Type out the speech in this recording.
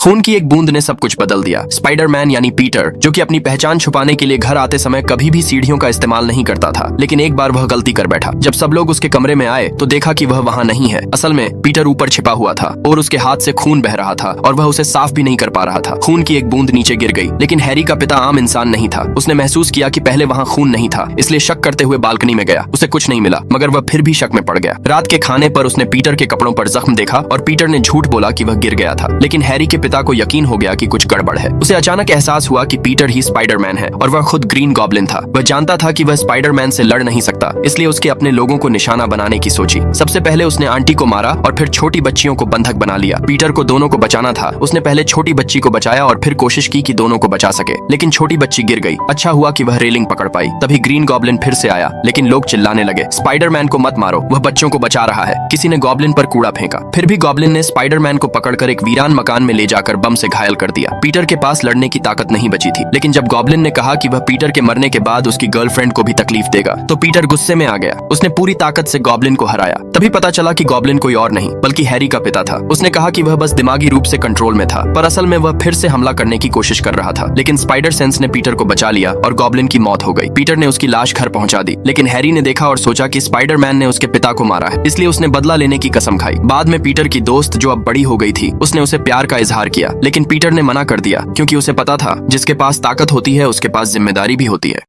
खून की एक बूंद ने सब कुछ बदल दिया। स्पाइडरमैन यानी पीटर, जो कि अपनी पहचान छुपाने के लिए घर आते समय कभी भी सीढ़ियों का इस्तेमाल नहीं करता था, लेकिन एक बार वह गलती कर बैठा। जब सब लोग उसके कमरे में आए तो देखा कि वह वहां नहीं है। असल में पीटर ऊपर छिपा हुआ था और उसके हाथ से खून बह रहा था और वह उसे साफ भी नहीं कर पा रहा था। खून की एक बूंद नीचे गिर गई, लेकिन हैरी का पिता आम इंसान नहीं था। उसने महसूस किया कि पहले वहां खून नहीं था, इसलिए शक करते हुए बालकनी में गया। उसे कुछ नहीं मिला, मगर वह फिर भी शक में पड़ गया। रात के खाने पर उसने पीटर के कपड़ों पर जख्म देखा और पीटर ने झूठ बोला कि वह गिर गया था, लेकिन हैरी के पिता को यकीन हो गया कि कुछ गड़बड़ है। उसे अचानक एहसास हुआ कि पीटर ही स्पाइडरमैन है और वह खुद ग्रीन गॉब्लिन था। वह जानता था कि वह स्पाइडरमैन से लड़ नहीं सकता, इसलिए उसके अपने लोगों को निशाना बनाने की सोची। सबसे पहले उसने आंटी को मारा और फिर छोटी बच्चियों को बंधक बना लिया। पीटर को दोनों को बचाना था। उसने पहले छोटी बच्ची को बचाया और फिर कोशिश की कि दोनों को बचा सके, लेकिन छोटी बच्ची गिर गई। अच्छा हुआ कि वह रेलिंग पकड़ पाई। तभी ग्रीन गॉब्लिन फिर से आया, लेकिन लोग चिल्लाने लगे, स्पाइडरमैन को मत मारो, वह बच्चों को बचा रहा है। किसी ने गॉब्लिन पर कूड़ा फेंका। फिर भी गॉब्लिन ने स्पाइडरमैन को पकड़कर एक वीरान मकान में ले जाकर बम से घायल कर दिया। पीटर के पास लड़ने की ताकत नहीं बची थी, लेकिन जब गॉब्लिन ने कहा कि वह पीटर के मरने के बाद उसकी गर्लफ्रेंड को भी तकलीफ देगा, तो पीटर गुस्से में आ गया। उसने पूरी ताकत से गॉब्लिन को हराया। तभी पता चला कि गॉब्लिन कोई और नहीं बल्कि हैरी का पिता था। उसने कहा कि वह बस दिमागी रूप से कंट्रोल में था, पर असल में वह फिर से हमला करने की कोशिश कर रहा था। लेकिन स्पाइडर सेंस ने पीटर को बचा लिया और गॉब्लिन की मौत हो गई। पीटर ने उसकी लाश घर पहुंचा दी, लेकिन हैरी ने देखा और सोचा कि स्पाइडरमैन ने उसके पिता को मारा है, इसलिए उसने बदला लेने की कसम खाई। बाद में पीटर की दोस्त, जो अब बड़ी हो गई थी, उसने उसे प्यार का इजहार किया, लेकिन पीटर ने मना कर दिया, क्योंकि उसे पता था जिसके पास ताकत होती है उसके पास जिम्मेदारी भी होती है।